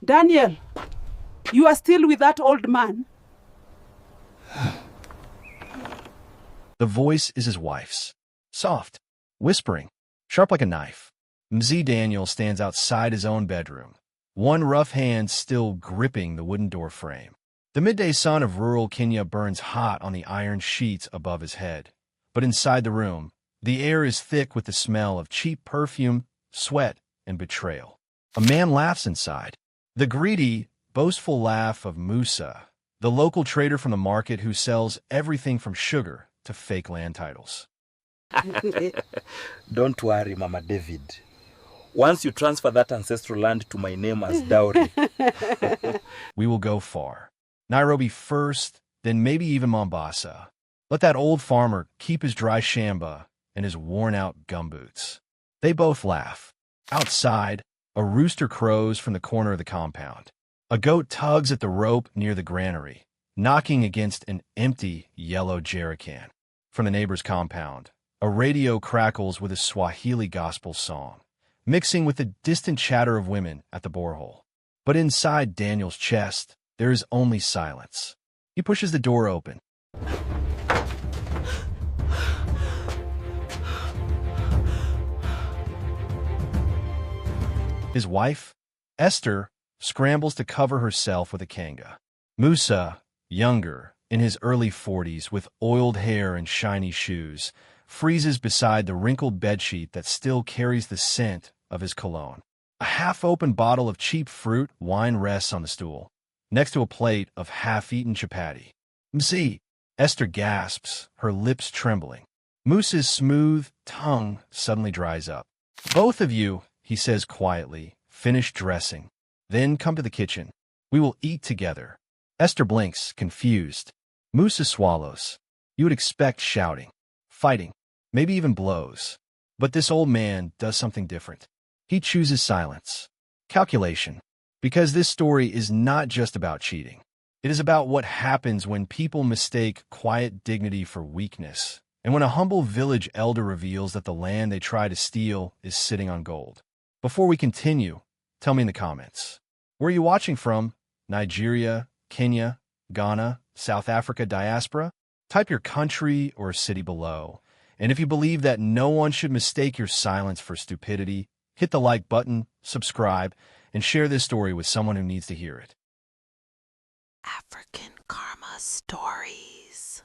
Daniel, you are still with that old man? The voice is his wife's. Soft, whispering, sharp like a knife. Mzee Daniel stands outside his own bedroom, one rough hand still gripping the wooden door frame. The midday sun of rural Kenya burns hot on the iron sheets above his head. But inside the room, the air is thick with the smell of cheap perfume, sweat, and betrayal. A man laughs inside. The greedy, boastful laugh of Musa, the local trader from the market who sells everything from sugar to fake land titles. Don't worry, Mama David. Once you transfer that ancestral land to my name as dowry, we will go far. Nairobi first, then maybe even Mombasa. Let that old farmer keep his dry shamba and his worn-out gumboots. They both laugh. Outside, a rooster crows from the corner of the compound. A goat tugs at the rope near the granary, knocking against an empty yellow jerrycan. From the neighbor's compound, a radio crackles with a Swahili gospel song, mixing with the distant chatter of women at the borehole. But inside Daniel's chest, there is only silence. He pushes the door open. His wife, Esther, scrambles to cover herself with a kanga. Musa, younger, in his early 40s with oiled hair and shiny shoes, freezes beside the wrinkled bedsheet that still carries the scent of his cologne. A half-open bottle of cheap fruit wine rests on the stool, next to a plate of half-eaten chapati. Mzee, Esther gasps, her lips trembling. Musa's smooth tongue suddenly dries up. Both of you, he says quietly, finish dressing. Then come to the kitchen. We will eat together. Esther blinks, confused. Musa swallows. You would expect shouting, fighting, maybe even blows. But this old man does something different. He chooses silence. Calculation. Because this story is not just about cheating. It is about what happens when people mistake quiet dignity for weakness, and when a humble village elder reveals that the land they try to steal is sitting on gold. Before we continue, tell me in the comments. Where are you watching from? Nigeria, Kenya, Ghana, South Africa diaspora? Type your country or city below. And if you believe that no one should mistake your silence for stupidity, hit the like button, subscribe, and share this story with someone who needs to hear it. African Karma Stories.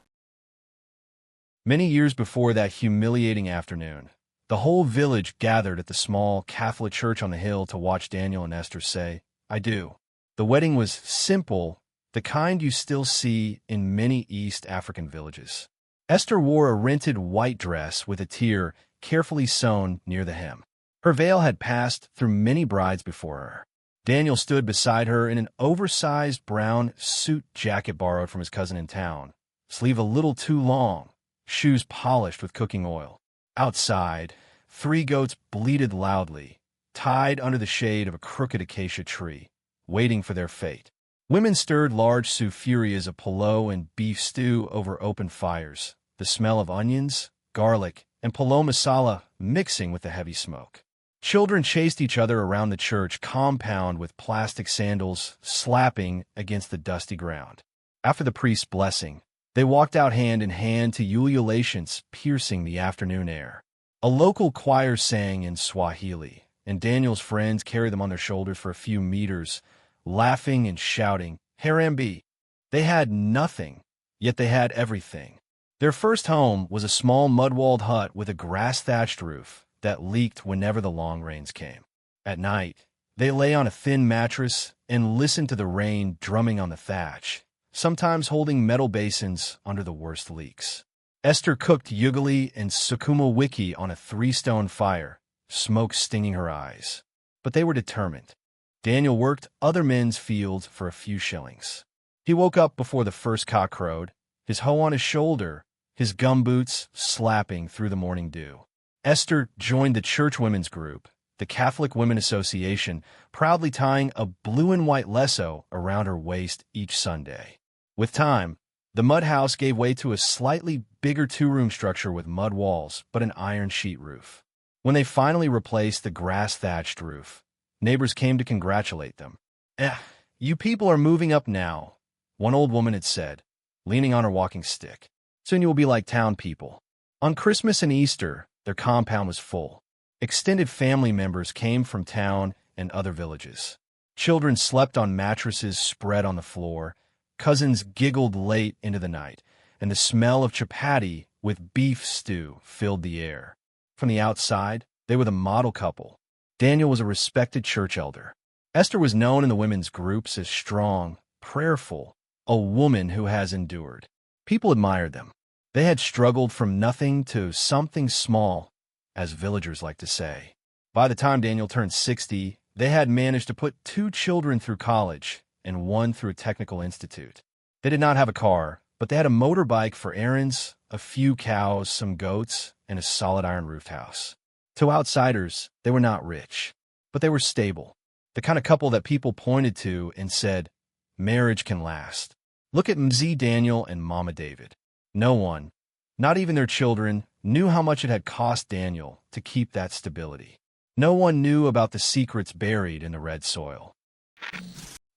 Many years before that humiliating afternoon, the whole village gathered at the small Catholic church on the hill to watch Daniel and Esther say, "I do." The wedding was simple, the kind you still see in many East African villages. Esther wore a rented white dress with a tear carefully sewn near the hem. Her veil had passed through many brides before her. Daniel stood beside her in an oversized brown suit jacket borrowed from his cousin in town, sleeve a little too long, shoes polished with cooking oil. Outside, 3 goats bleated loudly, tied under the shade of a crooked acacia tree, waiting for their fate. Women stirred large sufurias of polo and beef stew over open fires, the smell of onions, garlic, and polo masala mixing with the heavy smoke. Children chased each other around the church compound with plastic sandals slapping against the dusty ground. After the priest's blessing, they walked out hand in hand to ululations piercing the afternoon air. A local choir sang in Swahili, and Daniel's friends carried them on their shoulders for a few meters, laughing and shouting, "Harambe." They had nothing, yet they had everything. Their first home was a small mud-walled hut with a grass-thatched roof that leaked whenever the long rains came. At night, they lay on a thin mattress and listened to the rain drumming on the thatch, sometimes holding metal basins under the worst leaks. Esther cooked ugali and sukuma wiki on a 3-stone fire, smoke stinging her eyes. But they were determined. Daniel worked other men's fields for a few shillings. He woke up before the first cock crowed, his hoe on his shoulder, his gumboots slapping through the morning dew. Esther joined the church women's group, the Catholic Women Association, proudly tying a blue and white lasso around her waist each Sunday. With time, the mud house gave way to a slightly bigger 2-room structure with mud walls but an iron sheet roof. When they finally replaced the grass-thatched roof, neighbors came to congratulate them. "Eh, you people are moving up now," one old woman had said, leaning on her walking stick. "Soon you will be like town people." On Christmas and Easter, their compound was full. Extended family members came from town and other villages. Children slept on mattresses spread on the floor. Cousins giggled late into the night, and the smell of chapati with beef stew filled the air. From the outside, they were the model couple. Daniel was a respected church elder. Esther was known in the women's groups as strong, prayerful, a woman who has endured. People admired them. They had struggled from nothing to something small, as villagers like to say. By the time Daniel turned 60, they had managed to put 2 children through college and 1 through a technical institute. They did not have a car, but they had a motorbike for errands, a few cows, some goats, and a solid iron-roofed house. To outsiders, they were not rich, but they were stable. The kind of couple that people pointed to and said, marriage can last. Look at Mzee Daniel and Mama David. No one, not even their children, knew how much it had cost Daniel to keep that stability. No one knew about the secrets buried in the red soil.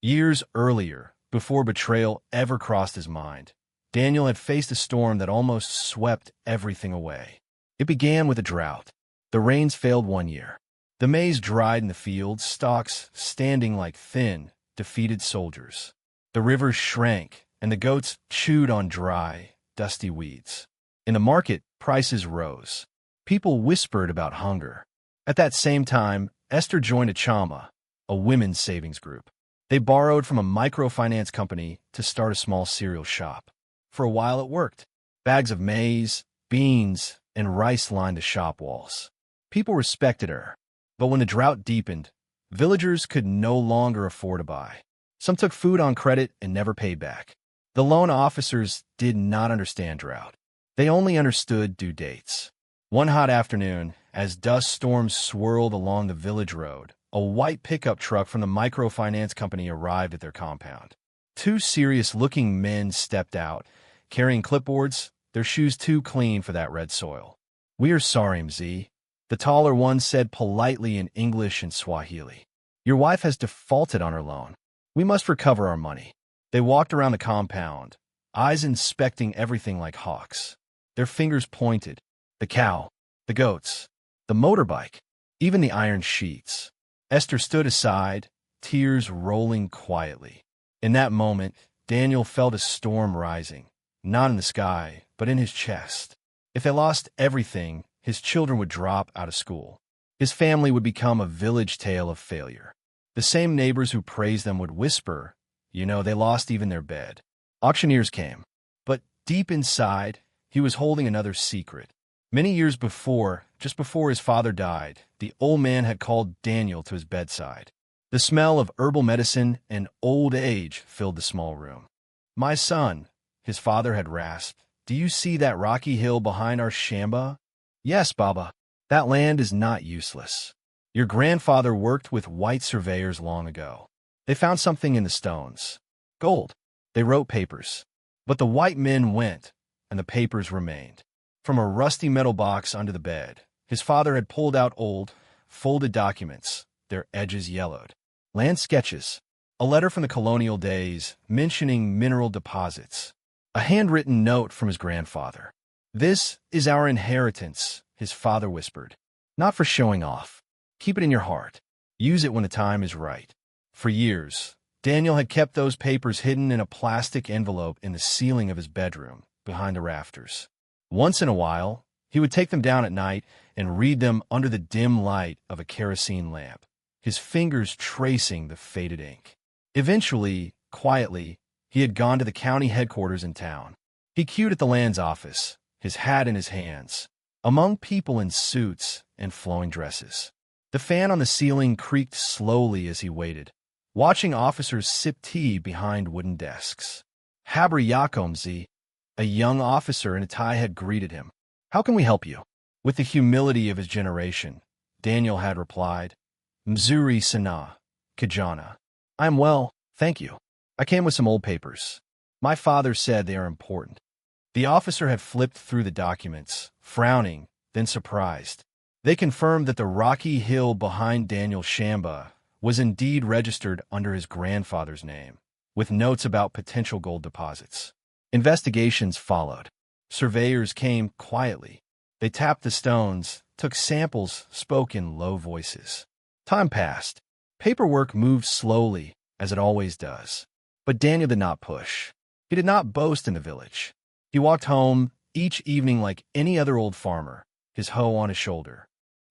Years earlier, before betrayal ever crossed his mind, Daniel had faced a storm that almost swept everything away. It began with a drought. The rains failed one year. The maize dried in the fields, stalks standing like thin, defeated soldiers. The rivers shrank, and the goats chewed on dry, dusty weeds. In the market, prices rose. People whispered about hunger. At that same time, Esther joined a chama, a women's savings group. They borrowed from a microfinance company to start a small cereal shop. For a while it worked. Bags of maize, beans, and rice lined the shop walls. People respected her. But when the drought deepened, villagers could no longer afford to buy. Some took food on credit and never paid back. The loan officers did not understand drought. They only understood due dates. One hot afternoon, as dust storms swirled along the village road, a white pickup truck from the microfinance company arrived at their compound. 2 serious-looking men stepped out, carrying clipboards, their shoes too clean for that red soil. "We are sorry, Mzee," the taller one said politely in English and Swahili. "Your wife has defaulted on her loan. We must recover our money." They walked around the compound, eyes inspecting everything like hawks. Their fingers pointed. The cow, the goats, the motorbike, even the iron sheets. Esther stood aside, tears rolling quietly. In that moment, Daniel felt a storm rising, not in the sky, but in his chest. If they lost everything, his children would drop out of school. His family would become a village tale of failure. The same neighbors who praised them would whisper, they lost even their bed. Auctioneers came. But deep inside, he was holding another secret. Many years before, just before his father died, the old man had called Daniel to his bedside. The smell of herbal medicine and old age filled the small room. "My son," his father had rasped, "do you see that rocky hill behind our shamba?" "Yes, Baba. That land is not useless. Your grandfather worked with white surveyors long ago. They found something in the stones. Gold. They wrote papers. But the white men went, and the papers remained. From a rusty metal box under the bed, his father had pulled out old, folded documents, their edges yellowed. Land sketches. A letter from the colonial days mentioning mineral deposits. A handwritten note from his grandfather. "This is our inheritance," his father whispered. "Not for showing off. Keep it in your heart. Use it when the time is right." For years, Daniel had kept those papers hidden in a plastic envelope in the ceiling of his bedroom, behind the rafters. Once in a while, he would take them down at night and read them under the dim light of a kerosene lamp, his fingers tracing the faded ink. Eventually, quietly, he had gone to the county headquarters in town. He queued at the land's office, his hat in his hands, among people in suits and flowing dresses. The fan on the ceiling creaked slowly as he waited, watching officers sip tea behind wooden desks. "Habri Yakomzi," a young officer in a tie had greeted him. "How can we help you?" With the humility of his generation, Daniel had replied, "Mzuri Sana, Kijana. I am well, thank you. I came with some old papers. My father said they are important." The officer had flipped through the documents, frowning, then surprised. They confirmed that the rocky hill behind Daniel's shamba was indeed registered under his grandfather's name, with notes about potential gold deposits. Investigations followed. Surveyors came quietly. They tapped the stones, took samples, spoke in low voices. Time passed. Paperwork moved slowly, as it always does. But Daniel did not push. He did not boast in the village. He walked home each evening like any other old farmer, his hoe on his shoulder.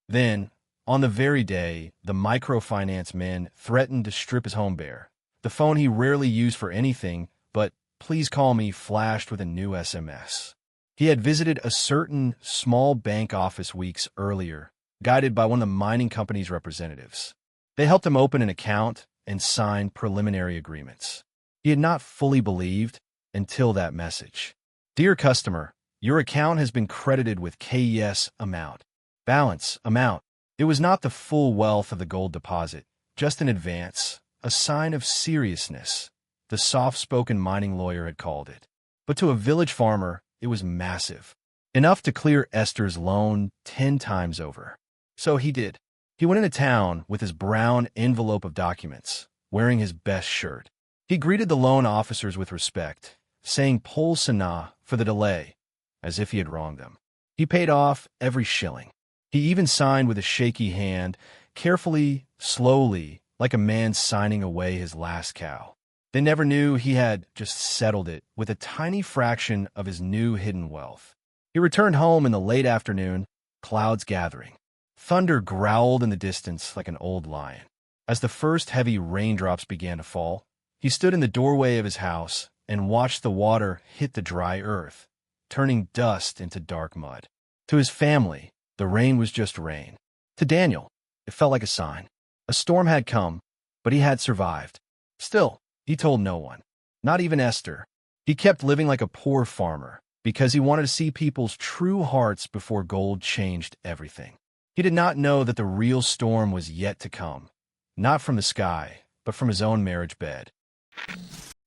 Then, on the very day the microfinance men threatened to strip his home bare, the phone he rarely used for anything but "please call me" flashed with a new SMS. He had visited a certain small bank office weeks earlier, guided by one of the mining company's representatives. They helped him open an account and sign preliminary agreements. He had not fully believed until that message. "Dear customer, your account has been credited with KES amount. Balance amount." It was not the full wealth of the gold deposit, just an advance, a sign of seriousness, the soft-spoken mining lawyer had called it. But to a village farmer, it was massive, enough to clear Esther's loan 10 times over. So he did. He went into town with his brown envelope of documents, wearing his best shirt. He greeted the loan officers with respect, saying "Pol Sana" for the delay, as if he had wronged them. He paid off every shilling. He even signed with a shaky hand, carefully, slowly, like a man signing away his last cow. They never knew he had just settled it with a tiny fraction of his new hidden wealth. He returned home in the late afternoon, clouds gathering. Thunder growled in the distance like an old lion. As the first heavy raindrops began to fall, he stood in the doorway of his house and watched the water hit the dry earth, turning dust into dark mud. To his family, the rain was just rain. To Daniel, it felt like a sign. A storm had come, but he had survived. Still, he told no one, not even Esther. He kept living like a poor farmer because he wanted to see people's true hearts before gold changed everything. He did not know that the real storm was yet to come, not from the sky, but from his own marriage bed.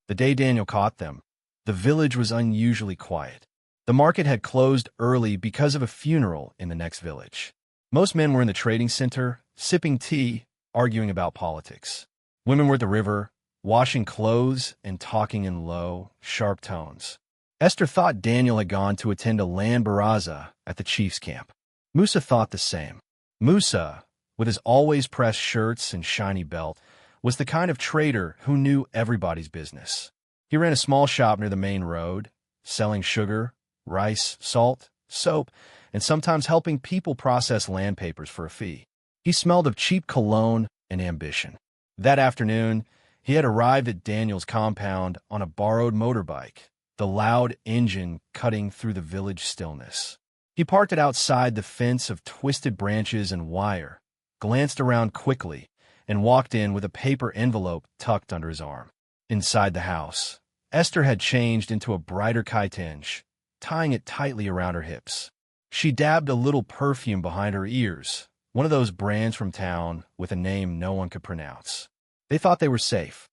The day Daniel caught them, the village was unusually quiet. The market had closed early because of a funeral in the next village. Most men were in the trading center, sipping tea, arguing about politics. Women were at the river, washing clothes and talking in low, sharp tones. Esther thought Daniel had gone to attend a land baraza at the chief's camp. Musa thought the same. Musa, with his always pressed shirts and shiny belt, was the kind of trader who knew everybody's business. He ran a small shop near the main road, selling sugar, rice, salt, soap, and sometimes helping people process land papers for a fee. He smelled of cheap cologne and ambition. That afternoon, he had arrived at Daniel's compound on a borrowed motorbike, the loud engine cutting through the village stillness. He parked it outside the fence of twisted branches and wire, glanced around quickly, and walked in with a paper envelope tucked under his arm. Inside the house, Esther had changed into a brighter chitinge, tying it tightly around her hips. She dabbed a little perfume behind her ears, one of those brands from town with a name no one could pronounce. They thought they were safe.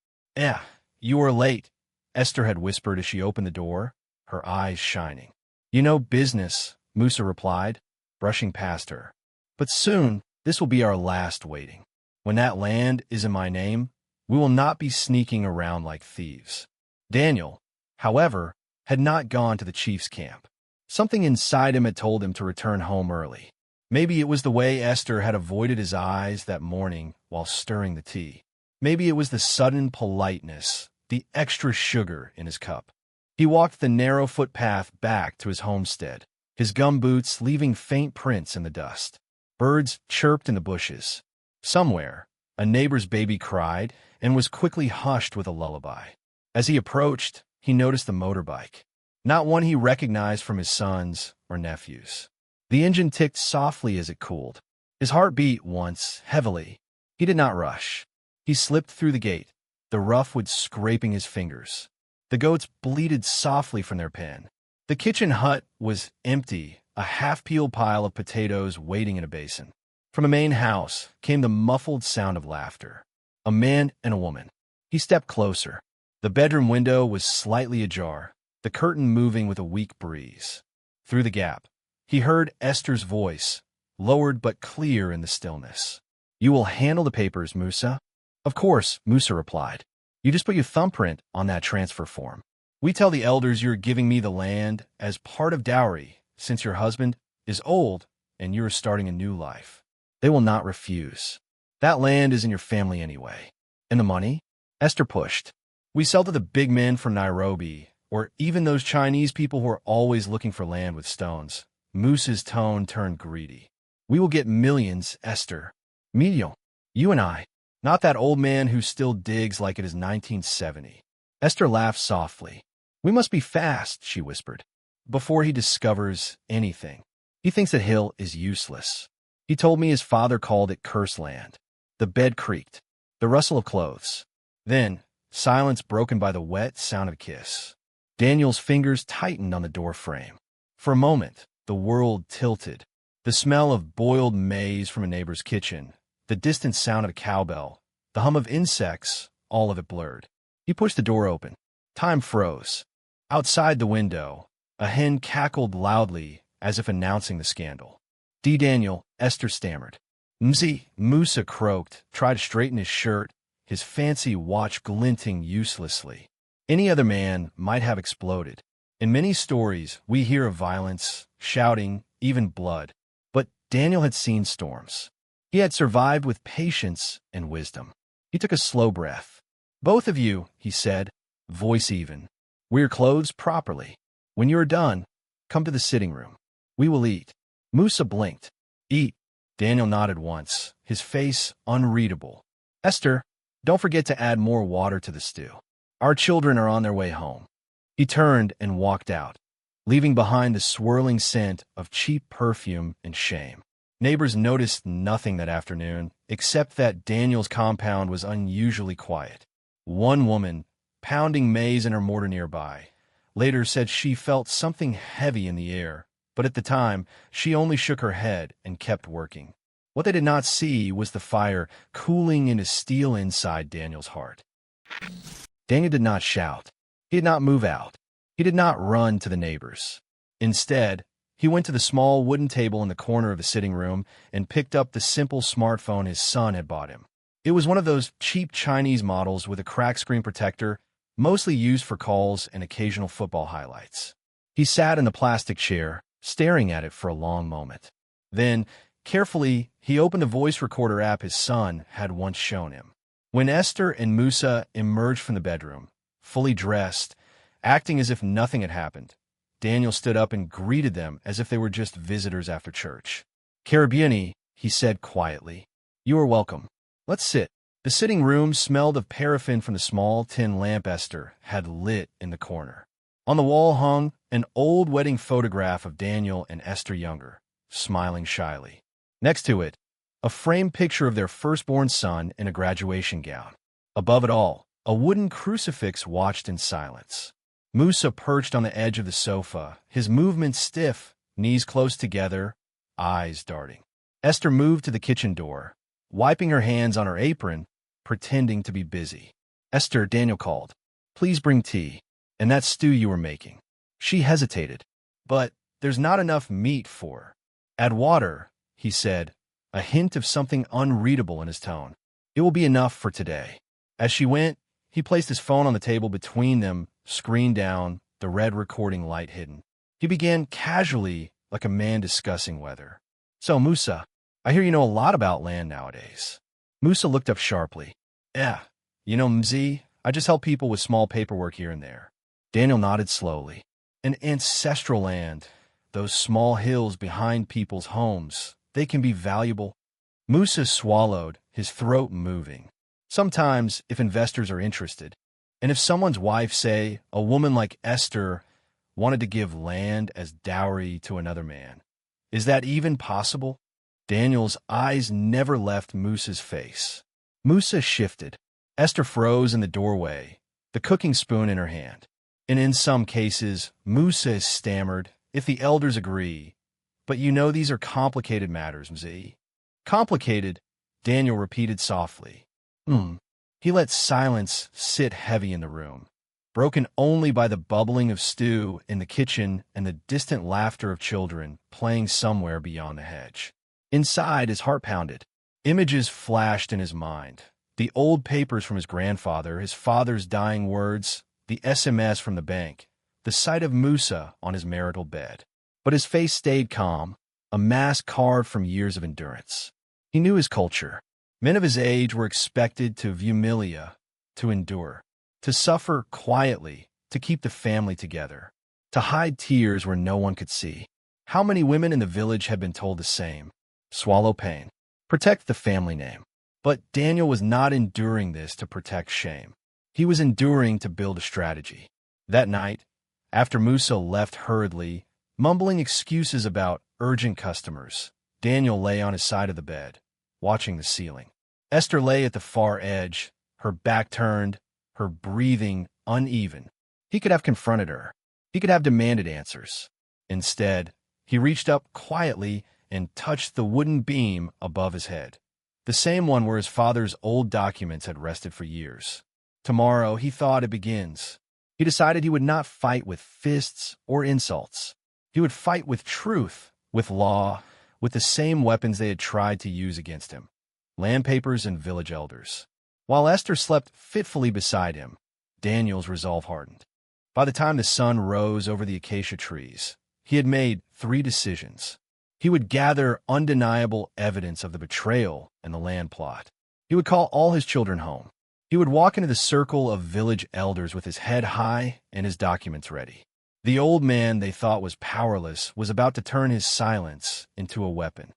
You were late," Esther had whispered as she opened the door, her eyes shining. "You know business," Musa replied, brushing past her. "But soon, this will be our last waiting. When that land is in my name, we will not be sneaking around like thieves." Daniel, however, had not gone to the chief's camp. Something inside him had told him to return home early. Maybe it was the way Esther had avoided his eyes that morning while stirring the tea. Maybe it was the sudden politeness, the extra sugar in his cup. He walked the narrow footpath back to his homestead, his gumboots leaving faint prints in the dust. Birds chirped in the bushes. Somewhere, a neighbor's baby cried and was quickly hushed with a lullaby. As he approached, he noticed the motorbike, not one he recognized from his sons or nephews. The engine ticked softly as it cooled. His heart beat once, heavily. He did not rush. He slipped through the gate, the rough wood scraping his fingers. The goats bleated softly from their pen. The kitchen hut was empty, a half-peeled pile of potatoes waiting in a basin. From a main house came the muffled sound of laughter. A man and a woman. He stepped closer. The bedroom window was slightly ajar, the curtain moving with a weak breeze. Through the gap, he heard Esther's voice, lowered but clear in the stillness. "You will handle the papers, Musa. Of course, Musa replied. You just put your thumbprint on that transfer form. We tell the elders you're giving me the land as part of dowry, since your husband is old and you're starting a new life. They will not refuse. That land is in your family anyway. And the money? Esther pushed. We sell to the big men from Nairobi, or even those Chinese people who are always looking for land with stones. Musa's tone turned greedy. We will get millions, Esther. Million. You and I. Not that old man who still digs like it is 1970. Esther laughed softly. We must be fast, she whispered, before he discovers anything. He thinks that hill is useless. He told me his father called it curse land. The bed creaked. The rustle of clothes. Then, silence broken by the wet sound of a kiss. Daniel's fingers tightened on the door frame. For a moment, the world tilted. The smell of boiled maize from a neighbor's kitchen, the distant sound of a cowbell, the hum of insects, all of it blurred. He pushed the door open. Time froze. Outside the window, a hen cackled loudly as if announcing the scandal. Daniel, Esther stammered. Mzee, Musa croaked, tried to straighten his shirt, his fancy watch glinting uselessly. Any other man might have exploded. In many stories, we hear of violence, shouting, even blood. But Daniel had seen storms. He had survived with patience and wisdom. He took a slow breath. Both of you, he said, voice even. Wear clothes properly. When you are done, come to the sitting room. We will eat. Musa blinked. Eat. Daniel nodded once, his face unreadable. Esther, don't forget to add more water to the stew. Our children are on their way home. He turned and walked out, leaving behind the swirling scent of cheap perfume and shame. Neighbors noticed nothing that afternoon, except that Daniel's compound was unusually quiet. One woman, pounding maize in her mortar nearby, later said she felt something heavy in the air, but at the time, she only shook her head and kept working. What they did not see was the fire cooling into steel inside Daniel's heart. Daniel did not shout. He did not move out. He did not run to the neighbors. Instead, he went to the small wooden table in the corner of the sitting room and picked up the simple smartphone his son had bought him. It was one of those cheap Chinese models with a cracked screen protector, mostly used for calls and occasional football highlights. He sat in the plastic chair, staring at it for a long moment. Then, carefully, he opened the voice recorder app his son had once shown him. When Esther and Musa emerged from the bedroom, fully dressed, acting as if nothing had happened, Daniel stood up and greeted them as if they were just visitors after church. Karabuni, he said quietly. You are welcome. Let's sit. The sitting room smelled of paraffin from the small tin lamp Esther had lit in the corner. On the wall hung an old wedding photograph of Daniel and Esther younger, smiling shyly. Next to it, a framed picture of their firstborn son in a graduation gown. Above it all, a wooden crucifix watched in silence. Musa perched on the edge of the sofa, his movements stiff, knees close together, eyes darting. Esther moved to the kitchen door, wiping her hands on her apron, pretending to be busy. Esther, Daniel called. Please bring tea. And that stew you were making. She hesitated. But there's not enough meat for her. Add water, he said, a hint of something unreadable in his tone. It will be enough for today. As she went, he placed his phone on the table between them, screen down, the red recording light hidden. He began casually, like a man discussing weather. So, Musa, I hear you know a lot about land nowadays. Musa looked up sharply. Yeah, you know, Mzee, I just help people with small paperwork here and there. Daniel nodded slowly. An ancestral land, those small hills behind people's homes, they can be valuable. Musa swallowed, his throat moving. Sometimes, if investors are interested, and if someone's wife, say, a woman like Esther, wanted to give land as dowry to another man, is that even possible? Daniel's eyes never left Musa's face. Musa shifted. Esther froze in the doorway, the cooking spoon in her hand. And in some cases, Musa stammered, if the elders agree. But you know these are complicated matters, Mzee. Complicated, Daniel repeated softly. He let silence sit heavy in the room, broken only by the bubbling of stew in the kitchen and the distant laughter of children playing somewhere beyond the hedge. Inside, his heart pounded. Images flashed in his mind. The old papers from his grandfather, his father's dying words, the SMS from the bank, the sight of Musa on his marital bed. But his face stayed calm, a mask carved from years of endurance. He knew his culture. Men of his age were expected to humiliate, to endure, to suffer quietly, to keep the family together, to hide tears where no one could see. How many women in the village had been told the same? Swallow pain. Protect the family name. But Daniel was not enduring this to protect shame. He was enduring to build a strategy. That night, after Musa left hurriedly, mumbling excuses about urgent customers, Daniel lay on his side of the bed, watching the ceiling. Esther lay at the far edge, her back turned, her breathing uneven. He could have confronted her. He could have demanded answers. Instead, he reached up quietly and touched the wooden beam above his head, the same one where his father's old documents had rested for years. Tomorrow, he thought, it begins. He decided he would not fight with fists or insults. He would fight with truth, with law, with the same weapons they had tried to use against him: land papers and village elders. While Esther slept fitfully beside him, Daniel's resolve hardened. By the time the sun rose over the acacia trees, he had made 3 decisions. He would gather undeniable evidence of the betrayal and the land plot. He would call all his children home. He would walk into the circle of village elders with his head high and his documents ready. The old man they thought was powerless was about to turn his silence into a weapon.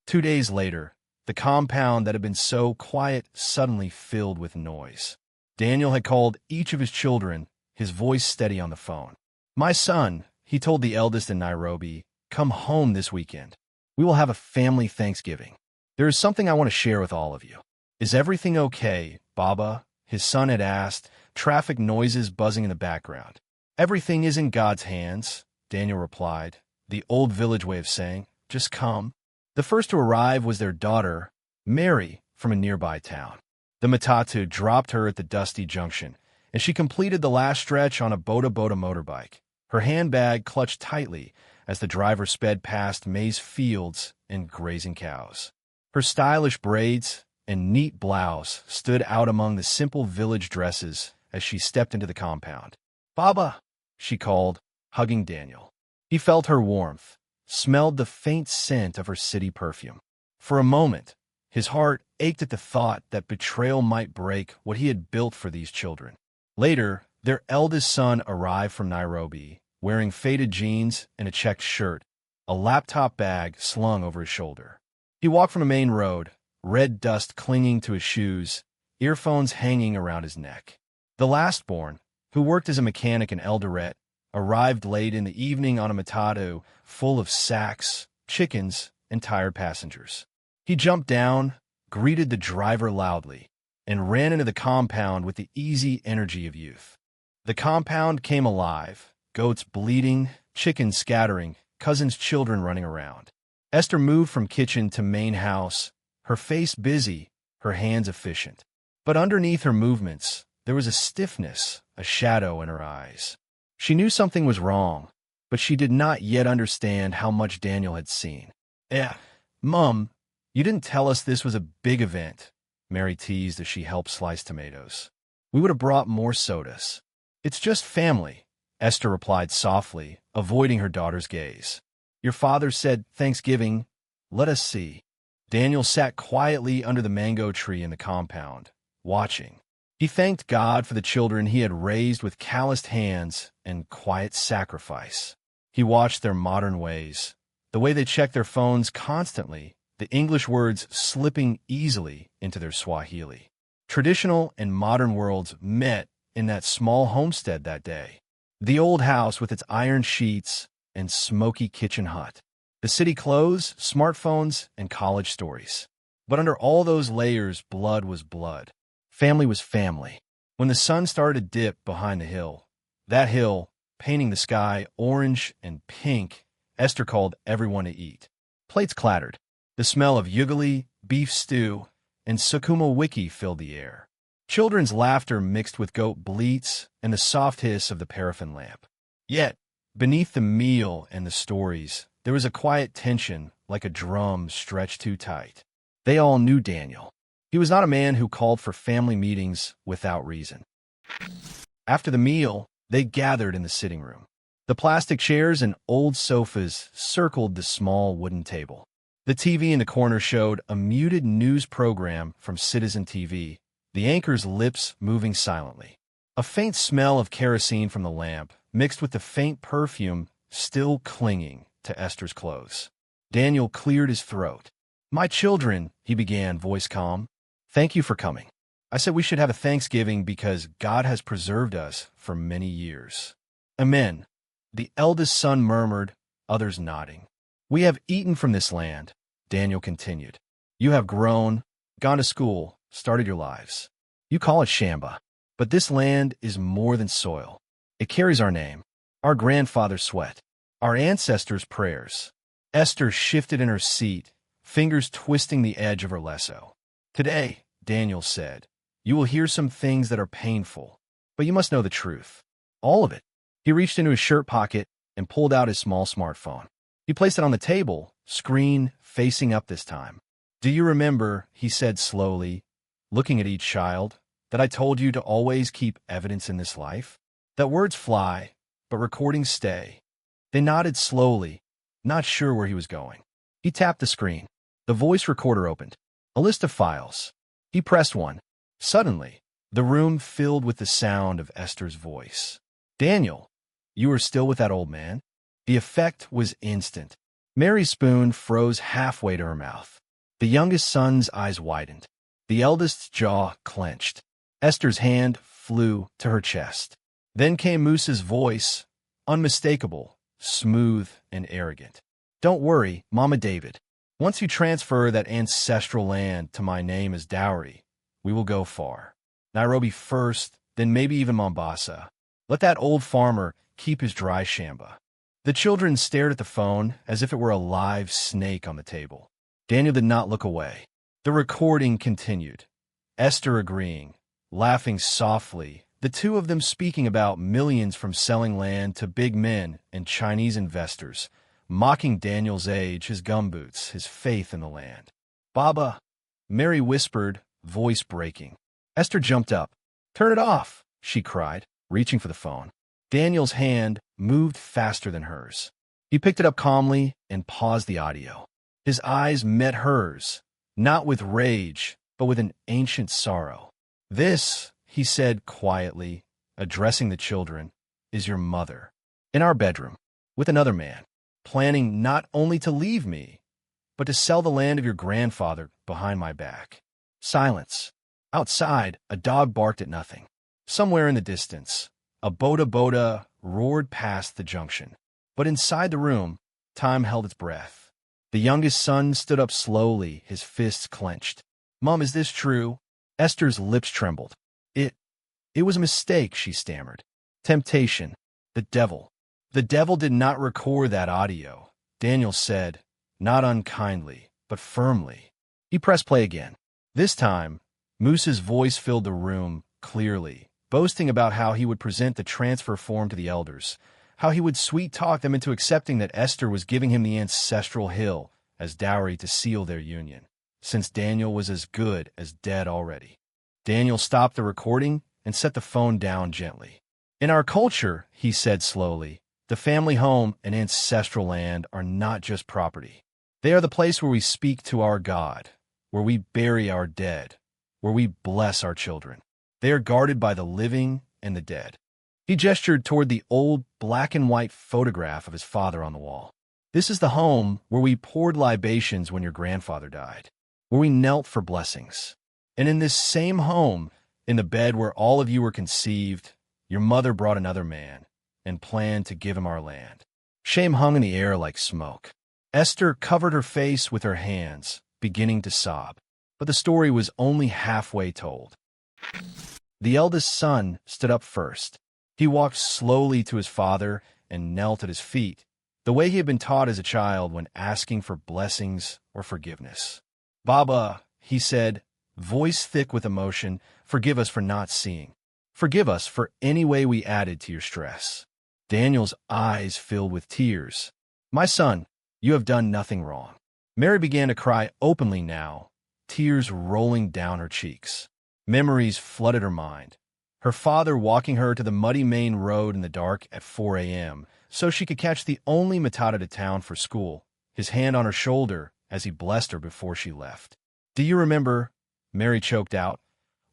2 days later, the compound that had been so quiet suddenly filled with noise. Daniel had called each of his children, his voice steady on the phone. "My son," he told the eldest in Nairobi, "come home this weekend. We will have a family Thanksgiving. There is something I want to share with all of you." "Is everything okay, Baba?" his son had asked, traffic noises buzzing in the background. "Everything is in God's hands," Daniel replied, the old village way of saying, "just come." The first to arrive was their daughter, Mary, from a nearby town. The matatu dropped her at the dusty junction, and she completed the last stretch on a boda-boda motorbike, her handbag clutched tightly as the driver sped past maize fields and grazing cows. Her stylish braids and neat blouse stood out among the simple village dresses as she stepped into the compound. "Baba," she called, hugging Daniel. He felt her warmth, smelled the faint scent of her city perfume. For a moment, his heart ached at the thought that betrayal might break what he had built for these children. Later, their eldest son arrived from Nairobi, wearing faded jeans and a checked shirt, a laptop bag slung over his shoulder. He walked from a main road, red dust clinging to his shoes, earphones hanging around his neck. The lastborn, who worked as a mechanic in Eldoret, arrived late in the evening on a matatu full of sacks, chickens, and tired passengers. He jumped down, greeted the driver loudly, and ran into the compound with the easy energy of youth. The compound came alive, goats bleating, chickens scattering, cousins' children running around. Esther moved from kitchen to main house, her face busy, her hands efficient. But underneath her movements, there was a stiffness, a shadow in her eyes. She knew something was wrong, but she did not yet understand how much Daniel had seen. Mum, you didn't tell us this was a big event," Mary teased as she helped slice tomatoes. "We would have brought more sodas." "It's just family," Esther replied softly, avoiding her daughter's gaze. "Your father said Thanksgiving. Let us see." Daniel sat quietly under the mango tree in the compound, watching. He thanked God for the children he had raised with calloused hands and quiet sacrifice. He watched their modern ways, the way they checked their phones constantly, the English words slipping easily into their Swahili. Traditional and modern worlds met in that small homestead that day. The old house with its iron sheets and smoky kitchen hut. The city clothes, smartphones, and college stories. But under all those layers, blood was blood. Family was family. When the sun started to dip behind the hill, that hill, painting the sky orange and pink, Esther called everyone to eat. Plates clattered. The smell of ugali, beef stew, and sukuma wiki filled the air. Children's laughter mixed with goat bleats and the soft hiss of the paraffin lamp. Yet, beneath the meal and the stories, there was a quiet tension like a drum stretched too tight. They all knew Daniel. He was not a man who called for family meetings without reason. After the meal, they gathered in the sitting room. The plastic chairs and old sofas circled the small wooden table. The TV in the corner showed a muted news program from Citizen TV, the anchor's lips moving silently. A faint smell of kerosene from the lamp, mixed with the faint perfume still clinging to Esther's clothes. Daniel cleared his throat. "My children," he began, voice calm, "thank you for coming. I said we should have a Thanksgiving because God has preserved us for many years." "Amen," the eldest son murmured, others nodding. "We have eaten from this land," Daniel continued. "You have grown, gone to school, started your lives. You call it Shamba. But this land is more than soil. It carries our name, our grandfather's sweat, our ancestors' prayers." Esther shifted in her seat, fingers twisting the edge of her lasso. "Today," Daniel said, "you will hear some things that are painful, but you must know the truth. All of it." He reached into his shirt pocket and pulled out his small smartphone. He placed it on the table, screen facing up this time. "Do you remember," he said slowly, looking at each child, "that I told you to always keep evidence in this life? That words fly, but recordings stay." They nodded slowly, not sure where he was going. He tapped the screen. The voice recorder opened. A list of files. He pressed one. Suddenly, the room filled with the sound of Esther's voice. "Daniel, you are still with that old man?" The effect was instant. Mary's spoon froze halfway to her mouth. The youngest son's eyes widened. The eldest's jaw clenched. Esther's hand flew to her chest. Then came Musa's voice, unmistakable, smooth and arrogant. "Don't worry, Mama David. Once you transfer that ancestral land to my name as dowry, we will go far. Nairobi first, then maybe even Mombasa. Let that old farmer keep his dry shamba." The children stared at the phone as if it were a live snake on the table. Daniel did not look away. The recording continued. Esther agreeing, laughing softly, the two of them speaking about millions from selling land to big men and Chinese investors, mocking Daniel's age, his gumboots, his faith in the land. "Baba," Mary whispered, voice breaking. Esther jumped up. "Turn it off," she cried, reaching for the phone. Daniel's hand moved faster than hers. He picked it up calmly and paused the audio. His eyes met hers, not with rage, but with an ancient sorrow. "This," he said quietly, addressing the children, "is your mother, in our bedroom, with another man, planning not only to leave me, but to sell the land of your grandfather behind my back." Silence. Outside, a dog barked at nothing. Somewhere in the distance, a boda roared past the junction. But inside the room, time held its breath. The youngest son stood up slowly, his fists clenched. "Mom, is this true?" Esther's lips trembled. It was a mistake," she stammered. "Temptation. The devil." "The devil did not record that audio," Daniel said, not unkindly, but firmly. He pressed play again. This time, Musa's voice filled the room clearly, boasting about how he would present the transfer form to the elders, how he would sweet-talk them into accepting that Esther was giving him the ancestral hill as dowry to seal their union, since Daniel was as good as dead already. Daniel stopped the recording and set the phone down gently. "In our culture," he said slowly, "the family home and ancestral land are not just property. They are the place where we speak to our God, where we bury our dead, where we bless our children. They are guarded by the living and the dead." He gestured toward the old black-and-white photograph of his father on the wall. "This is the home where we poured libations when your grandfather died, where we knelt for blessings. And in this same home, in the bed where all of you were conceived, your mother brought another man and planned to give him our land." Shame hung in the air like smoke. Esther covered her face with her hands, beginning to sob. But the story was only halfway told. The eldest son stood up first. He walked slowly to his father and knelt at his feet, the way he had been taught as a child when asking for blessings or forgiveness. "Baba," he said, voice thick with emotion, "forgive us for not seeing. Forgive us for any way we added to your stress." Daniel's eyes filled with tears. "My son, you have done nothing wrong." Mary began to cry openly now, tears rolling down her cheeks. Memories flooded her mind. Her father walking her to the muddy main road in the dark at 4 a.m. so she could catch the only matata to town for school, his hand on her shoulder as he blessed her before she left. "Do you remember?" Mary choked out,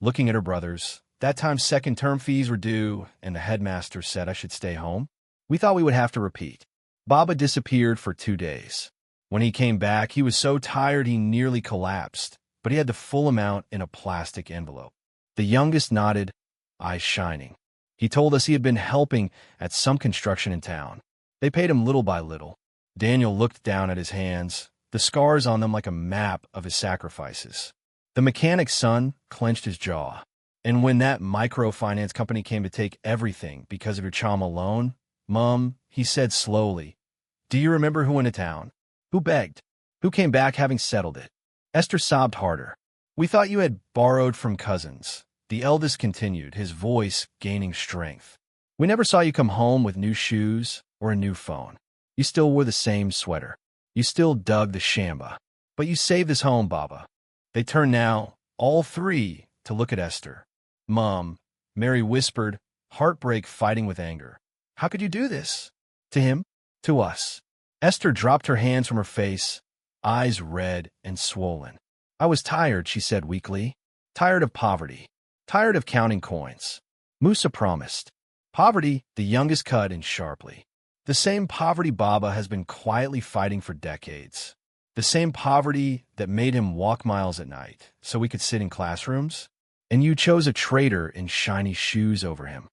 looking at her brothers. "That time second-term fees were due, and the headmaster said I should stay home? We thought we would have to repeat." Baba disappeared for 2 days. When he came back, he was so tired he nearly collapsed, but he had the full amount in a plastic envelope. The youngest nodded, eyes shining. He told us he had been helping at some construction in town. They paid him little by little. Daniel looked down at his hands, the scars on them like a map of his sacrifices. The mechanic's son clenched his jaw. "And when that microfinance company came to take everything because of your chama loan, Mum," he said slowly, "do you remember who went to town? Who begged? Who came back having settled it?" Esther sobbed harder. "We thought you had borrowed from cousins," the eldest continued, his voice gaining strength. "We never saw you come home with new shoes or a new phone. You still wore the same sweater. You still dug the shamba. But you saved this home, Baba." They turned now, all three, to look at Esther. "Mom," Mary whispered, heartbreak fighting with anger. "How could you do this? To him? To us?" Esther dropped her hands from her face, eyes red and swollen. "I was tired," she said weakly. "Tired of poverty. Tired of counting coins." Musa promised. "Poverty," the youngest cut in sharply. "The same poverty Baba has been quietly fighting for decades. The same poverty that made him walk miles at night so we could sit in classrooms. And you chose a traitor in shiny shoes over him."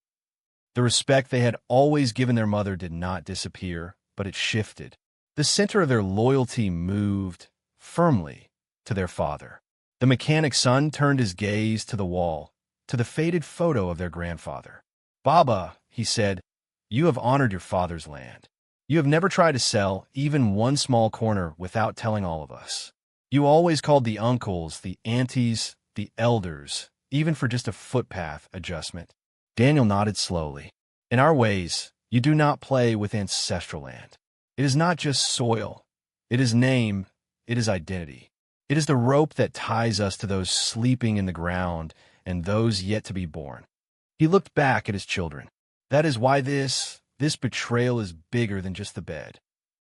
The respect they had always given their mother did not disappear, but it shifted. The center of their loyalty moved, firmly, to their father. The mechanic's son turned his gaze to the wall, to the faded photo of their grandfather. "Baba," he said, "you have honored your father's land. You have never tried to sell even one small corner without telling all of us. You always called the uncles, the aunties, the elders, even for just a footpath adjustment." Daniel nodded slowly. "In our ways, you do not play with ancestral land. It is not just soil. It is name. It is identity. It is the rope that ties us to those sleeping in the ground and those yet to be born." He looked back at his children. "That is why this betrayal is bigger than just the bed."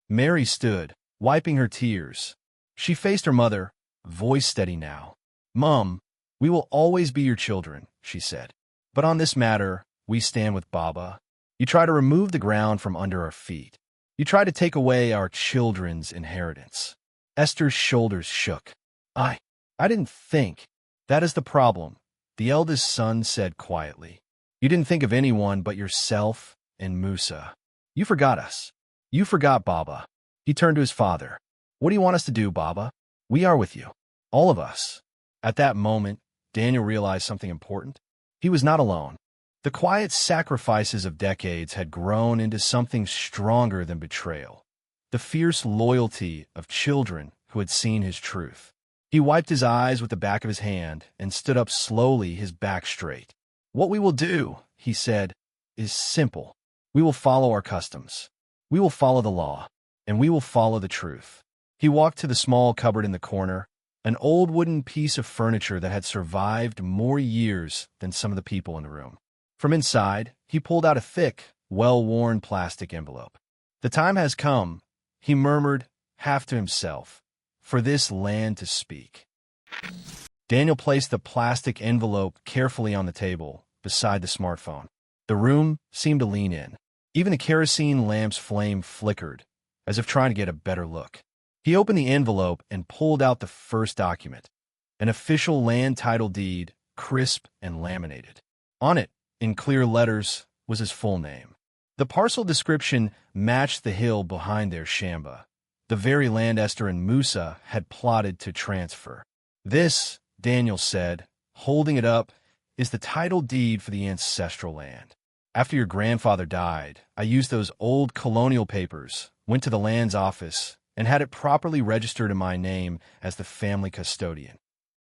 Mary stood, wiping her tears. She faced her mother, voice steady now. "Mum, we will always be your children," she said. "But on this matter, we stand with Baba. You try to remove the ground from under our feet. You try to take away our children's inheritance." Esther's shoulders shook. I didn't think. That is the problem," the eldest son said quietly. "You didn't think of anyone but yourself and Musa. You forgot us. You forgot Baba." He turned to his father. "What do you want us to do, Baba? We are with you. All of us." At that moment, Daniel realized something important. He was not alone. The quiet sacrifices of decades had grown into something stronger than betrayal. The fierce loyalty of children who had seen his truth. He wiped his eyes with the back of his hand and stood up slowly, his back straight. "What we will do," he said, "is simple. We will follow our customs. We will follow the law, and we will follow the truth." He walked to the small cupboard in the corner, an old wooden piece of furniture that had survived more years than some of the people in the room. From inside, he pulled out a thick, well-worn plastic envelope. "The time has come," he murmured, half to himself, "for this land to speak." Daniel placed the plastic envelope carefully on the table, beside the smartphone. The room seemed to lean in. Even the kerosene lamp's flame flickered, as if trying to get a better look. He opened the envelope and pulled out the first document, an official land title deed, crisp and laminated. On it, in clear letters, was his full name. The parcel description matched the hill behind their shamba, the very land Esther and Musa had plotted to transfer. "This," Daniel said, holding it up, "is the title deed for the ancestral land. After your grandfather died, I used those old colonial papers, went to the land's office, and had it properly registered in my name as the family custodian."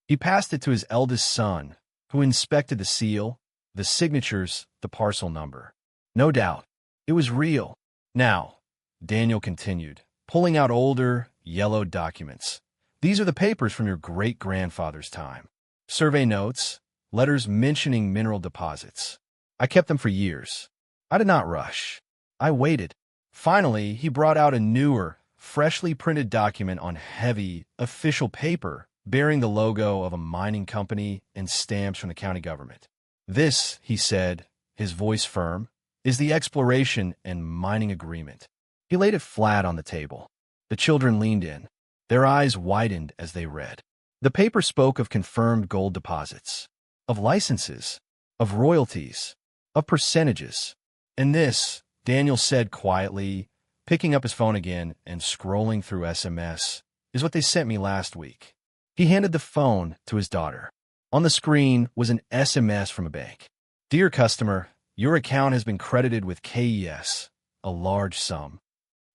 He passed it to his eldest son, who inspected the seal, the signatures, the parcel number. No doubt, it was real. "Now," Daniel continued, pulling out older, yellowed documents, These are the papers from your great-grandfather's time. Survey notes, letters mentioning mineral deposits. I kept them for years. I did not rush. I waited. Finally, he brought out a newer, freshly printed document on heavy, official paper bearing the logo of a mining company and stamps from the county government. This, he said, his voice firm, is the exploration and mining agreement. He laid it flat on the table. The children leaned in. Their eyes widened as they read. The paper spoke of confirmed gold deposits, of licenses, of royalties, of percentages. And this, Daniel said quietly, picking up his phone again and scrolling through SMS, is what they sent me last week. He handed the phone to his daughter. On the screen was an SMS from a bank. Dear customer, your account has been credited with KES, a large sum.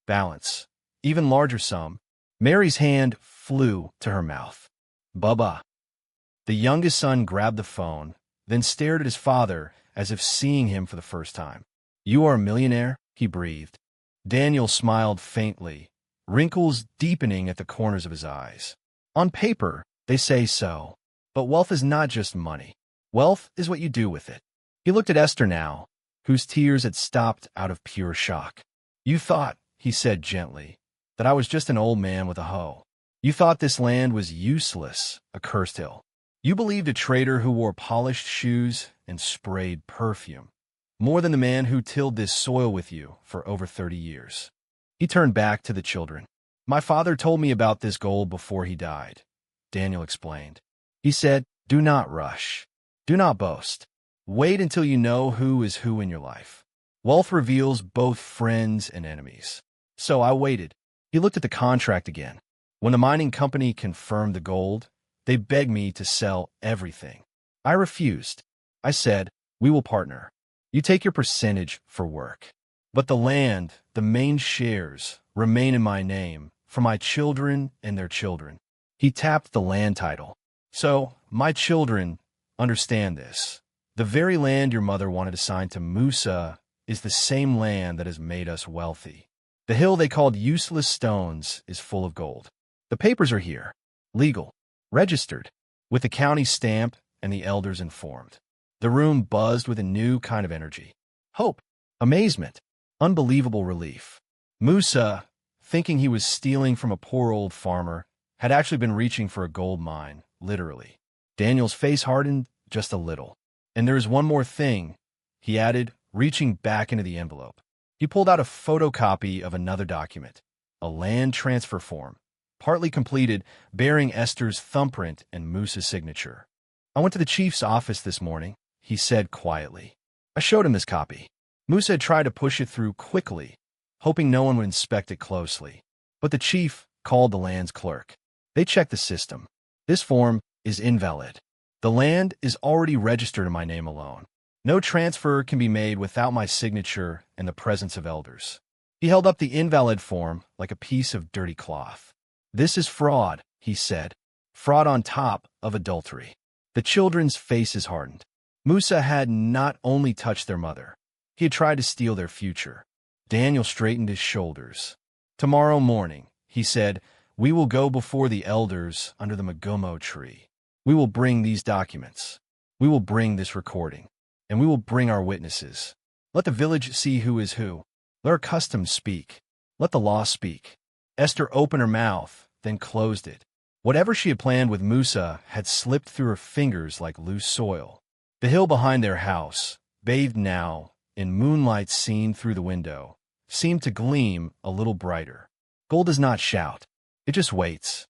Balance, even larger sum. Mary's hand flew to her mouth. Bubba. The youngest son grabbed the phone, then stared at his father as if seeing him for the first time. You are a millionaire? He breathed. Daniel smiled faintly, wrinkles deepening at the corners of his eyes. On paper, they say so. But wealth is not just money. Wealth is what you do with it. He looked at Esther now, whose tears had stopped out of pure shock. You thought, he said gently, that I was just an old man with a hoe. You thought this land was useless, a cursed hill. You believed a trader who wore polished shoes and sprayed perfume, more than the man who tilled this soil with you for over 30 years. He turned back to the children. My father told me about this gold before he died, Daniel explained. He said, do not rush. Do not boast. Wait until you know who is who in your life. Wealth reveals both friends and enemies. So I waited. He looked at the contract again. When the mining company confirmed the gold, they begged me to sell everything. I refused. I said, we will partner. You take your percentage for work. But the land, the main shares, remain in my name, for my children and their children. He tapped the land title. So, my children, understand this. The very land your mother wanted assigned to Musa is the same land that has made us wealthy. The hill they called Useless Stones is full of gold. The papers are here, legal, registered, with the county stamp and the elders informed. The room buzzed with a new kind of energy. Hope, amazement, unbelievable relief. Musa, thinking he was stealing from a poor old farmer, had actually been reaching for a gold mine, literally. Daniel's face hardened just a little. And there's one more thing, he added, reaching back into the envelope. He pulled out a photocopy of another document, a land transfer form, partly completed, bearing Esther's thumbprint and Musa's signature. I went to the chief's office this morning, he said quietly. I showed him this copy. Musa had tried to push it through quickly, hoping no one would inspect it closely. But the chief called the land's clerk. They checked the system. This form is invalid. The land is already registered in my name alone. No transfer can be made without my signature and the presence of elders. He held up the invalid form like a piece of dirty cloth. This is fraud, he said. Fraud on top of adultery. The children's faces hardened. Musa had not only touched their mother, he had tried to steal their future. Daniel straightened his shoulders. Tomorrow morning, he said, we will go before the elders under the Mugumo tree. We will bring these documents. We will bring this recording. And we will bring our witnesses. Let the village see who is who. Let our customs speak. Let the law speak. Esther opened her mouth, then closed it. Whatever she had planned with Musa had slipped through her fingers like loose soil. The hill behind their house, bathed now in moonlight seen through the window, seemed to gleam a little brighter. Gold does not shout. It just waits.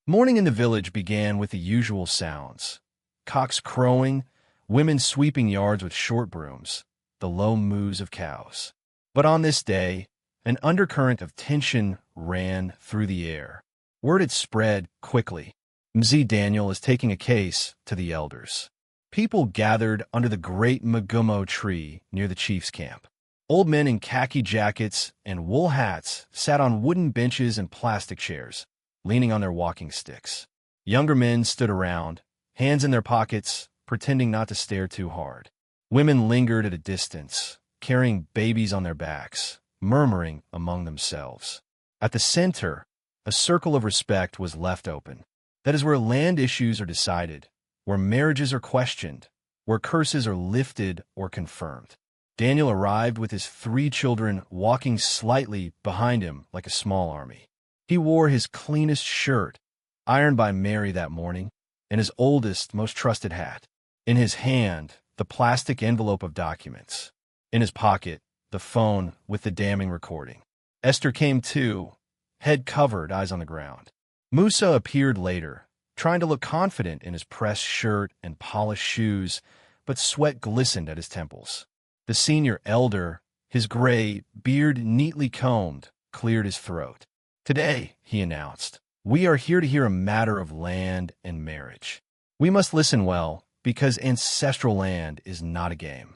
Morning in the village began with the usual sounds. Cocks crowing, women sweeping yards with short brooms, the low moos of cows. But on this day, an undercurrent of tension ran through the air. Word had spread quickly. Mzee Daniel is taking a case to the elders. People gathered under the great Mugumo tree near the chief's camp. Old men in khaki jackets and wool hats sat on wooden benches and plastic chairs, leaning on their walking sticks. Younger men stood around, hands in their pockets, pretending not to stare too hard. Women lingered at a distance, carrying babies on their backs, murmuring among themselves. At the center, A circle of respect was left open. That is where land issues are decided, where marriages are questioned, where curses are lifted or confirmed. Daniel arrived with his 3 children walking slightly behind him like a small army. He wore his cleanest shirt, ironed by Mary that morning, and his oldest, most trusted hat. In his hand, the plastic envelope of documents. In his pocket, the phone with the damning recording. Esther came too, head covered, eyes on the ground. Musa appeared later, trying to look confident in his pressed shirt and polished shoes, but sweat glistened at his temples. The senior elder, his gray beard neatly combed, cleared his throat. "Today," he announced, "we are here to hear a matter of land and marriage. We must listen well, because ancestral land is not a game."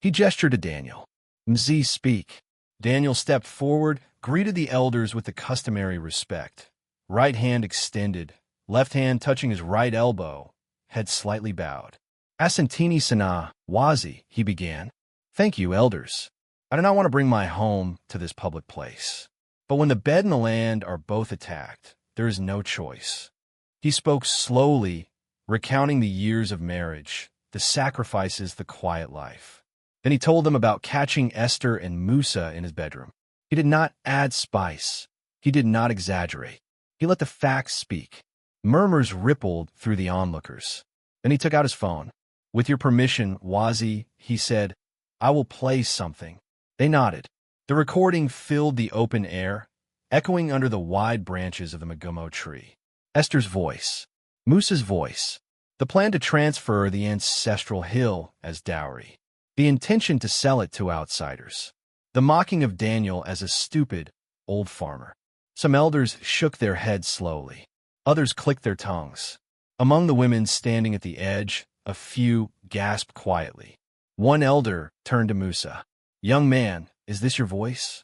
He gestured to Daniel. "Mzee, speak." Daniel stepped forward, greeted the elders with the customary respect. Right hand extended, left hand touching his right elbow, head slightly bowed. "Asantini sana, wazi," he began. "Thank you, elders. I do not want to bring my home to this public place. But when the bed and the land are both attacked, there is no choice." He spoke slowly, recounting the years of marriage, the sacrifices, the quiet life. Then he told them about catching Esther and Musa in his bedroom. He did not add spice. He did not exaggerate. He let the facts speak. Murmurs rippled through the onlookers. Then he took out his phone. "With your permission, Wazi," he said, "I will play something." They nodded. The recording filled the open air, echoing under the wide branches of the Magumo tree. Esther's voice. Musa's voice. The plan to transfer the ancestral hill as dowry. The intention to sell it to outsiders. The mocking of Daniel as a stupid, old farmer. Some elders shook their heads slowly. Others clicked their tongues. Among the women standing at the edge, a few gasped quietly. One elder turned to Musa. "Young man, is this your voice?"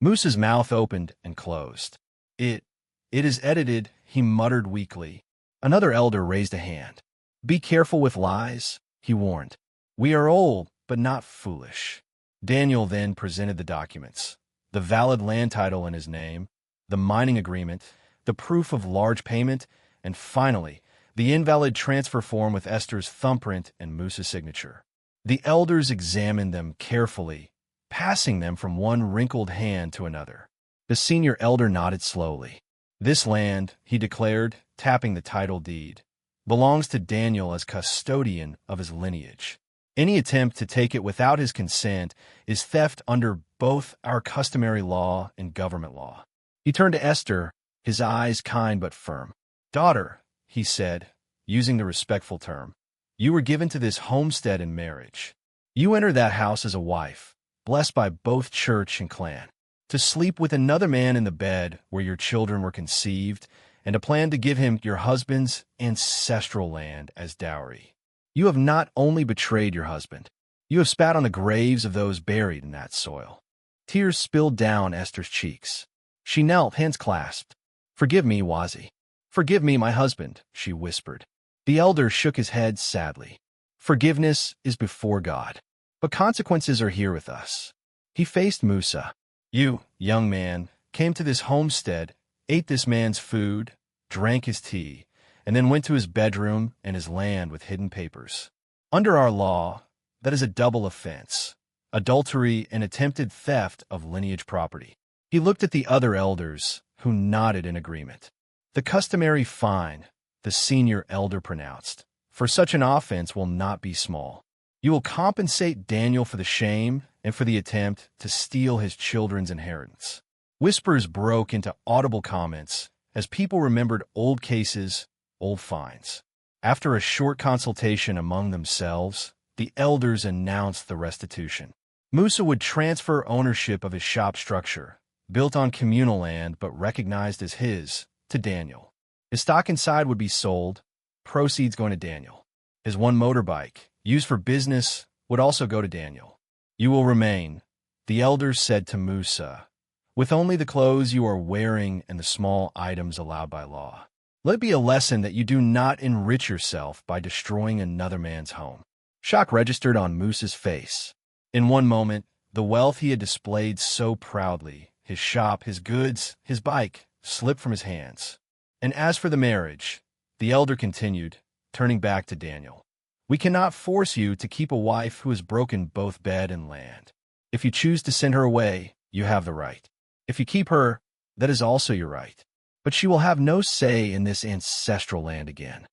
Musa's mouth opened and closed. It is edited," he muttered weakly. Another elder raised a hand. "Be careful with lies," he warned. "We are old, but not foolish." Daniel then presented the documents. The valid land title in his name, the mining agreement, the proof of large payment, and finally, the invalid transfer form with Esther's thumbprint and Musa's signature. The elders examined them carefully, passing them from one wrinkled hand to another. The senior elder nodded slowly. "This land," he declared, tapping the title deed, "belongs to Daniel as custodian of his lineage. Any attempt to take it without his consent is theft under both our customary law and government law." He turned to Esther, his eyes kind but firm. "Daughter," he said, using the respectful term, "you were given to this homestead in marriage. You enter that house as a wife, blessed by both church and clan, to sleep with another man in the bed where your children were conceived, and to plan to give him your husband's ancestral land as dowry. You have not only betrayed your husband, you have spat on the graves of those buried in that soil." Tears spilled down Esther's cheeks. She knelt, hands clasped. "Forgive me, Wazi. Forgive me, my husband," she whispered. The elder shook his head sadly. "Forgiveness is before God, but consequences are here with us." He faced Musa. "You, young man, came to this homestead, ate this man's food, drank his tea, and then went to his bedroom and his land with hidden papers. Under our law, that is a double offense, adultery and attempted theft of lineage property." He looked at the other elders, who nodded in agreement. "The customary fine," the senior elder pronounced, "for such an offense will not be small. You will compensate Daniel for the shame and for the attempt to steal his children's inheritance." Whispers broke into audible comments as people remembered old cases, old fines. After a short consultation among themselves, the elders announced the restitution. Musa would transfer ownership of his shop structure, built on communal land but recognized as his, to Daniel. His stock inside would be sold, proceeds going to Daniel. His one motorbike, used for business, would also go to Daniel. "You will remain," the elders said to Musa, "with only the clothes you are wearing and the small items allowed by law. Let it be a lesson that you do not enrich yourself by destroying another man's home." Shock registered on Musa's face. In one moment, the wealth he had displayed so proudly, his shop, his goods, his bike, slipped from his hands. And as for the marriage, the elder continued, turning back to Daniel. We cannot force you to keep a wife who has broken both bed and land. If you choose to send her away, you have the right. If you keep her, that is also your right. But she will have no say in this ancestral land again.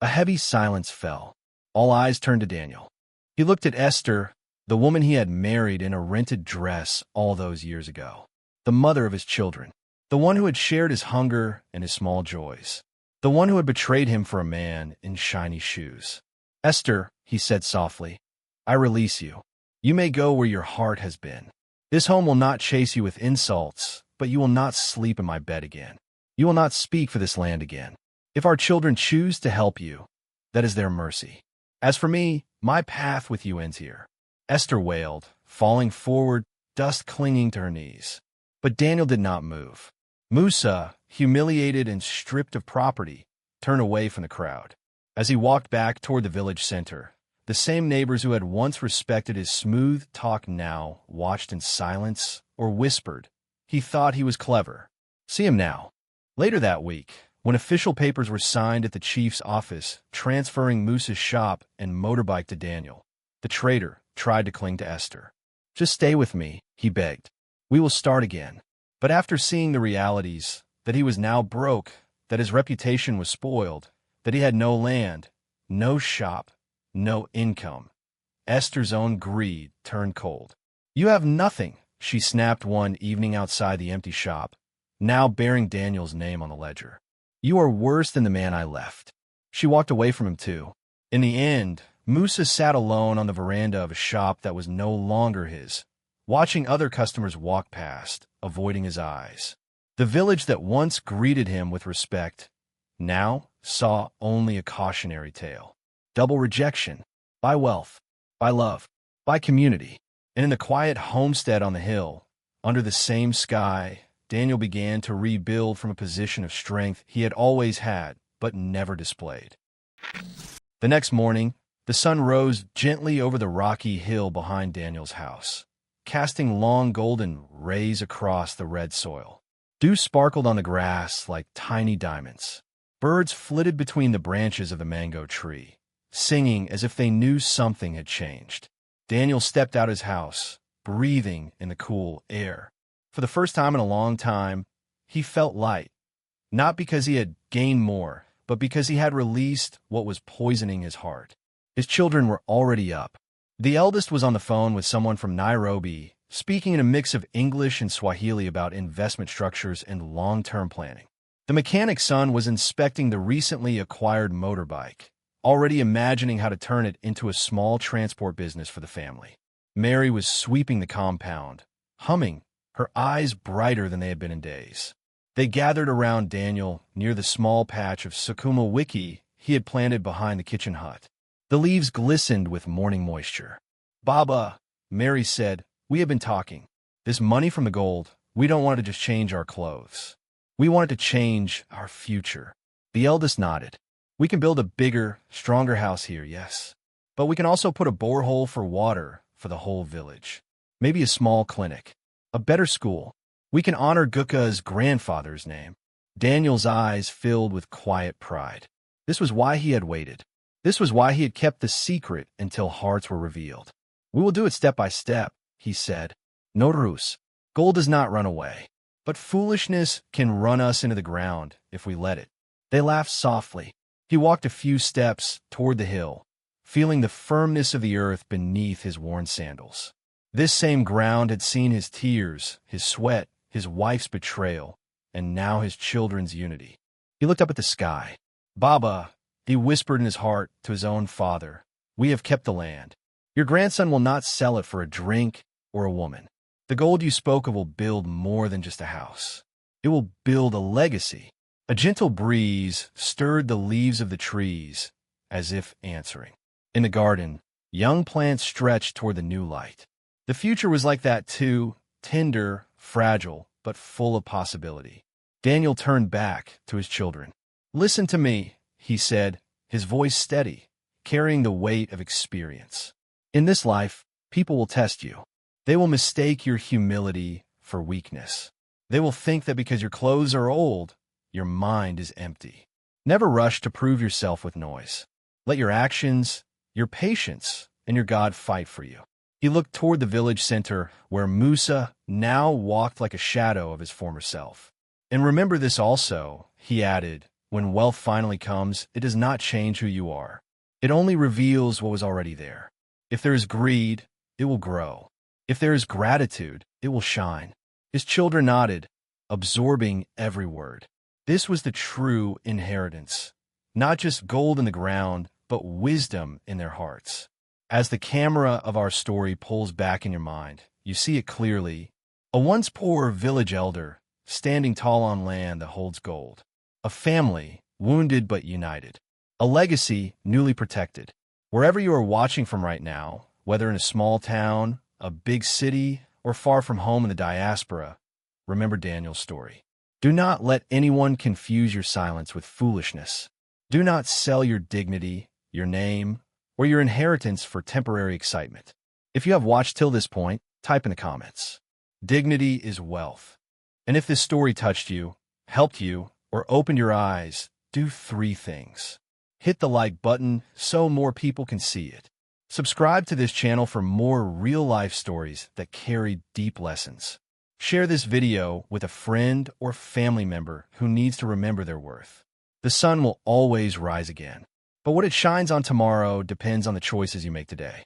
A heavy silence fell. All eyes turned to Daniel. He looked at Esther, the woman he had married in a rented dress all those years ago, the mother of his children, the one who had shared his hunger and his small joys, the one who had betrayed him for a man in shiny shoes. Esther, he said softly, I release you. You may go where your heart has been. This home will not chase you with insults, but you will not sleep in my bed again. You will not speak for this land again. If our children choose to help you, that is their mercy. As for me, my path with you ends here. Esther wailed, falling forward, dust clinging to her knees. But Daniel did not move. Musa, humiliated and stripped of property, turned away from the crowd. As he walked back toward the village center, the same neighbors who had once respected his smooth talk now watched in silence or whispered. He thought he was clever. See him now. Later that week, when official papers were signed at the chief's office transferring Musa's shop and motorbike to Daniel, the traitor tried to cling to Esther. Just stay with me, he begged. We will start again. But after seeing the realities, that he was now broke, that his reputation was spoiled, that he had no land, no shop, no income, Esther's own greed turned cold. You have nothing, she snapped one evening outside the empty shop, now bearing Daniel's name on the ledger. You are worse than the man I left. She walked away from him too. In the end, Musa sat alone on the veranda of a shop that was no longer his, watching other customers walk past, avoiding his eyes. The village that once greeted him with respect now saw only a cautionary tale. Double rejection, by wealth, by love, by community. And in the quiet homestead on the hill, under the same sky, Daniel began to rebuild from a position of strength he had always had, but never displayed. The next morning, the sun rose gently over the rocky hill behind Daniel's house, casting long golden rays across the red soil. Dew sparkled on the grass like tiny diamonds. Birds flitted between the branches of the mango tree, singing as if they knew something had changed. Daniel stepped out his house, breathing in the cool air. For the first time in a long time, he felt light, not because he had gained more, but because he had released what was poisoning his heart. His children were already up. The eldest was on the phone with someone from Nairobi, speaking in a mix of English and Swahili about investment structures and long-term planning. The mechanic's son was inspecting the recently acquired motorbike, already imagining how to turn it into a small transport business for the family. Mary was sweeping the compound, humming, her eyes brighter than they had been in days. They gathered around Daniel near the small patch of sukuma wiki he had planted behind the kitchen hut. The leaves glistened with morning moisture. Baba, Mary said, we have been talking. This money from the gold, we don't want to just change our clothes. We want it to change our future. The eldest nodded. We can build a bigger, stronger house here, yes. But we can also put a borehole for water for the whole village. Maybe a small clinic. A better school. We can honor Guka's grandfather's name. Daniel's eyes filled with quiet pride. This was why he had waited. This was why he had kept the secret until hearts were revealed. We will do it step by step, he said. No ruse. Gold does not run away. But foolishness can run us into the ground if we let it. They laughed softly. He walked a few steps toward the hill, feeling the firmness of the earth beneath his worn sandals. This same ground had seen his tears, his sweat, his wife's betrayal, and now his children's unity. He looked up at the sky. Baba, he whispered in his heart to his own father, we have kept the land. Your grandson will not sell it for a drink or a woman. The gold you spoke of will build more than just a house. It will build a legacy. A gentle breeze stirred the leaves of the trees, as if answering. In the garden, young plants stretched toward the new light. The future was like that too, tender, fragile, but full of possibility. Daniel turned back to his children. Listen to me, he said, his voice steady, carrying the weight of experience. In this life, people will test you. They will mistake your humility for weakness. They will think that because your clothes are old, your mind is empty. Never rush to prove yourself with noise. Let your actions, your patience, and your God fight for you. He looked toward the village center where Musa now walked like a shadow of his former self. And remember this also, he added, when wealth finally comes, it does not change who you are. It only reveals what was already there. If there is greed, it will grow. If there is gratitude, it will shine. His children nodded, absorbing every word. This was the true inheritance. Not just gold in the ground, but wisdom in their hearts. As the camera of our story pulls back in your mind, you see it clearly. A once poor village elder, standing tall on land that holds gold. A family, wounded but united. A legacy, newly protected. Wherever you are watching from right now, whether in a small town, a big city, or far from home in the diaspora, remember Daniel's story. Do not let anyone confuse your silence with foolishness. Do not sell your dignity, your name, or your inheritance for temporary excitement. If you have watched till this point, type in the comments. Dignity is wealth. And if this story touched you, helped you, or opened your eyes, do 3 things. Hit the like button so more people can see it. Subscribe to this channel for more real-life stories that carry deep lessons. Share this video with a friend or family member who needs to remember their worth. The sun will always rise again, but what it shines on tomorrow depends on the choices you make today.